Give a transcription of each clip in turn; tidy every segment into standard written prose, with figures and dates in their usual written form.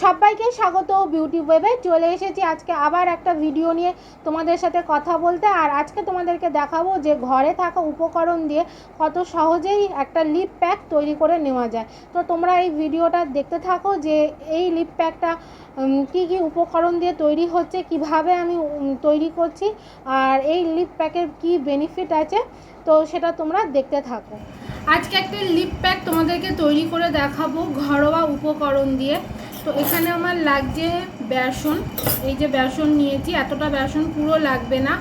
সবাইকে স্বাগত বিউটি ওয়েবে। চলে এসেছি আজকে আবার একটা ভিডিও নিয়ে তোমাদের সাথে কথা বলতে। আর আজকে তোমাদেরকে দেখাবো যে ঘরে থাকা উপকরণ দিয়ে কত সহজেই একটা লিপ প্যাক তৈরি করে নেওয়া যায়। তো তোমরা এই ভিডিওটা দেখতে থাকো যে এই লিপ প্যাকটা কি কি উপকরণ দিয়ে তৈরি হচ্ছে, কিভাবে আমি তৈরি করছি, আর এই লিপ প্যাকের কি বেনিফিট আছে, তো সেটা তোমরা দেখতে থাকো। আজকে একটা লিপ প্যাক তোমাদেরকে তৈরি করে দেখাবো ঘরোয়া উপকরণ দিয়ে। তো এখানে আমার লাগছে বেসন, এই যে বেসন নিয়েছি, এতটা বেসন পুরো লাগবে না।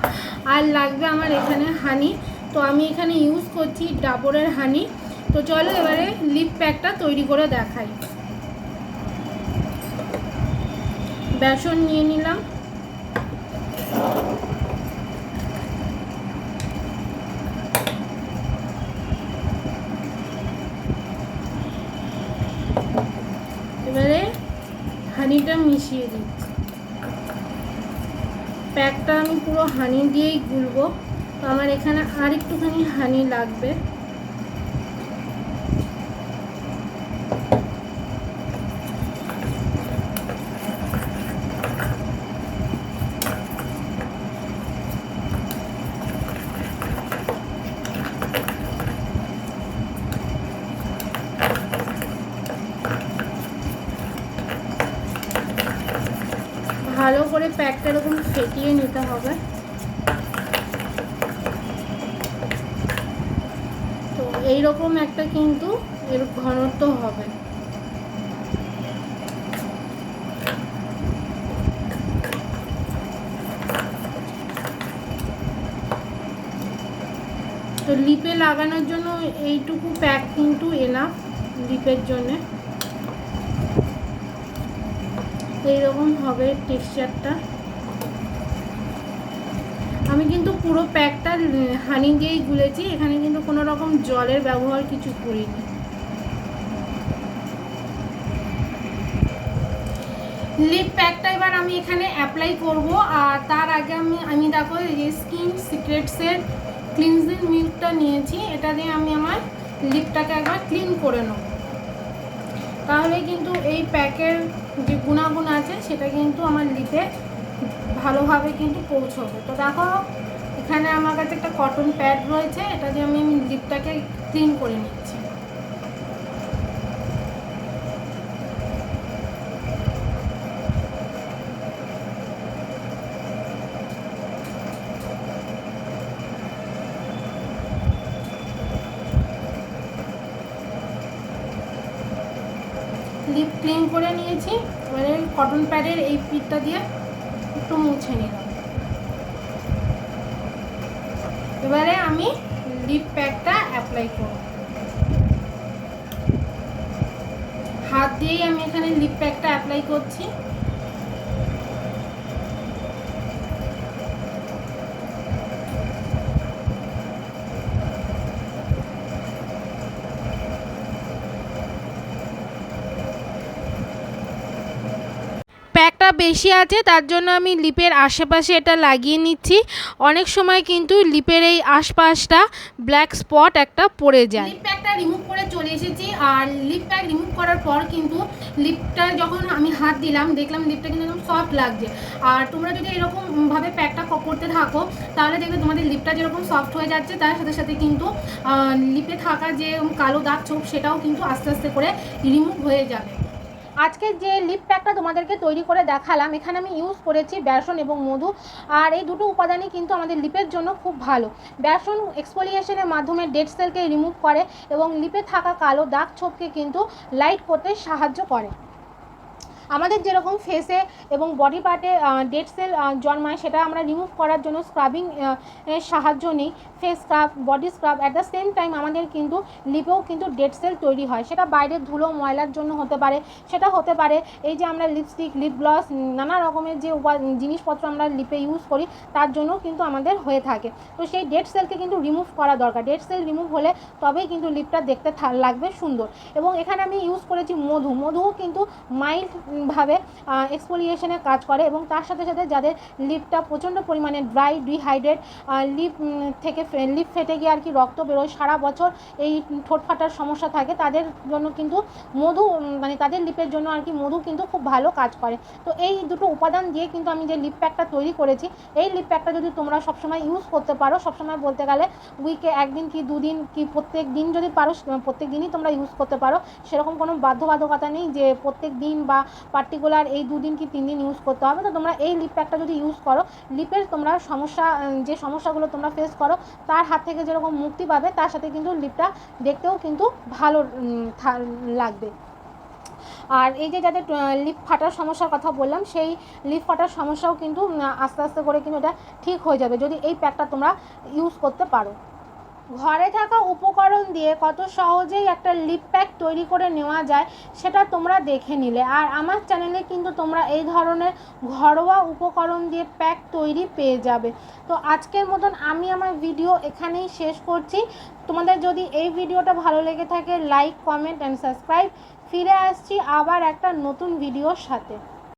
আর লাগবে আমার এখানে হানি, তো আমি এখানে ইউজ করছি ডাবরের হানি। তো চলো এবারে লিপ প্যাকটা তৈরি করে দেখাই। বেসন নিয়ে নিলাম, এবারে হানিটা মিশিয়ে দিচ্ছি। প্যাকটা আমি পুরো হানি দিয়েই গুলবো, তো আমার এখানে আর একটুখানি হানি লাগবে। ভালো করে প্যাকটা এরকম ফেটিয়ে নিতে হবে। তো এইরকম একটা কিন্তু এর ঘনত্ব হবে। তো লিপে লাগানোর জন্য এইটুকু প্যাক কিন্তু এনাফ লিপের জন্যে। এইরকম হবে টেক্সচারটা। আমি কিন্তু পুরো প্যাকটা হানি দিয়েই গুলেছি, এখানে কিন্তু কোনো রকম জলের ব্যবহার কিছু করিনি। লিপ প্যাকটা এবার আমি এখানে অ্যাপ্লাই করব। আর তার আগে আমি দেখো এই স্কিন সিক্রেটসের ক্লিনজিং মিল্কটা নিয়েছি, এটা দিয়ে আমি আমার লিপটাকে একবার ক্লিন করে নেব। তাহলে কিন্তু এই প্যাকের যে গুণাগুণ আছে সেটা কিন্তু আমার লিপে ভালোভাবে কিন্তু পৌঁছবে। তো দেখো এখানে আমার কাছে একটা কটন প্যাড রয়েছে, এটা দিয়ে আমি লিপটাকে ক্লিন করে নিচ্ছি। লিপ ক্লিন করে নিয়েছি, এবারে কটন প্যাডের এই পিঠটা দিয়ে একটু মুছে নিলাম। এবারে আমি লিপ প্যাকটা অ্যাপ্লাই করব। হাত দিয়েই আমি এখানে লিপ প্যাকটা অ্যাপ্লাই করছি। প্যাকটা বেশি আছে তার জন্য আমি লিপের আশেপাশে এটা লাগিয়ে নিচ্ছি। অনেক সময় কিন্তু লিপের এই আশপাশটা ব্ল্যাক স্পট একটা পড়ে যায়। লিপ প্যাকটা রিমুভ করে চলে এসেছি। আর লিপ প্যাক রিমুভ করার পর কিন্তু লিপটা যখন আমি হাত দিলাম দেখলাম লিপটা কিন্তু একদম সফট লাগছে। আর তোমরা যদি এরকমভাবে প্যাকটা করতে থাকো তাহলে দেখবে তোমাদের লিপটা যেরকম সফট হয়ে যাচ্ছে তার সাথে সাথে কিন্তু লিপে থাকা যে কালো দাগ ছোপ সেটাও কিন্তু আস্তে আস্তে করে রিমুভ হয়ে যাবে। আজকে যে লিপ প্যাকটা তোমাদেরকে তৈরি করে দেখালাম, এখানে আমি ইউজ করেছি বেসন এবং মধু। আর এই দুটো উপাদানই কিন্তু আমাদের লিপের জন্য খুব ভালো। বেসন এক্সফোলিয়েশনের মাধ্যমে ডেড সেলকে রিমুভ করে এবং লিপে থাকা কালো দাগ ছোপকে কিন্তু লাইট করতে সাহায্য করে। আমাদের যেরকম ফেসে এবং বডি পার্টে ডেড সেল জন্মায় সেটা আমরা রিমুভ করার জন্য স্ক্রাবিং এর সাহায্য নিই, face scrub, body scrub. At the same time আমাদের কিন্তু লিপেও কিন্তু ডেড সেল তৈরি হয়, সেটা বাইরের ধুলো ময়লার জন্য হতে পারে, সেটা হতে পারে এই যে আমরা লিপস্টিক, লিপ গ্লস, নানা রকমের যে জিনিসপত্র আমরা লিপে ইউজ করি তার জন্য কিন্তু আমাদের হয়ে থাকে। তো সেই ডেড সেলকে কিন্তু রিমুভ করা দরকার। ডেড সেল রিমুভ হলে তবেই কিন্তু লিপটা দেখতে লাগবে সুন্দর। এবং এখানে আমি ইউজ করেছি মধু। মধুও কিন্তু মাইল্ড ভাবে এক্সফোলিয়েশনের কাজ করে এবং তার সাথে সাথে যাদের লিপটা প্রচণ্ড পরিমাণে ড্রাই, ডিহাইড্রেট, লিপ থেকে লিপ ফেটে গিয়ে আর কি রক্ত বেরোয়, সারা বছর এই ঠোঁট ফাটার সমস্যা থাকে, তাদের জন্য কিন্তু মধু মানে তাদের লিপের জন্য আর কি মধু কিন্তু খুব ভালো কাজ করে। তো এই দুটো উপাদান দিয়ে কিন্তু আমি যে লিপ প্যাকটা তৈরি করেছি, এই লিপ প্যাকটা যদি তোমরা সবসময় ইউজ করতে পারো, সবসময় বলতে গেলে উইকে একদিন কি দুদিন কি প্রত্যেক দিন যদি পারো প্রত্যেক দিনই তোমরা ইউজ করতে পারো, সেরকম কোনো বাধ্যবাধকতা নেই যে প্রত্যেক দিন বা পার্টিকুলার এই 2 দিন কি 3 দিন ইউজ করতে হবে। তো তোমরা এই লিপ প্যাকটা যদি ইউজ করো, লিপের তোমরা সমস্যা যে সমস্যাগুলো তোমরা ফেস করো তার হাত থেকে যেরকম মুক্তি পাবে, তার সাথে কিন্তু লিপটা দেখতেও কিন্তু ভালো লাগবে। আর এই যে যাদের লিপ ফাটার সমস্যার কথা বললাম, সেই লিপ ফাটার সমস্যাও কিন্তু আস্তে আস্তে করে কিন্তু এটা ঠিক হয়ে যাবে যদি এই প্যাকটা তোমরা ইউজ করতে পারো। ঘরে থাকা উপকরণ দিয়ে কত সহজেই একটা লিপ প্যাক তৈরি করে নেওয়া যায় সেটা তোমরা দেখে নিলে। আর আমার চ্যানেলে কিন্তু তোমরা এই ধরনের ঘরোয়া উপকরণ দিয়ে প্যাক তৈরি পেয়ে যাবে। তো আজকের মতন আমি আমার ভিডিও এখানেই শেষ করছি। তোমাদের যদি এই ভিডিওটা ভালো লেগে থাকে, লাইক, কমেন্ট অ্যান্ড সাবস্ক্রাইব। ফিরে আসছি আবার একটা নতুন ভিডিওর সাথে।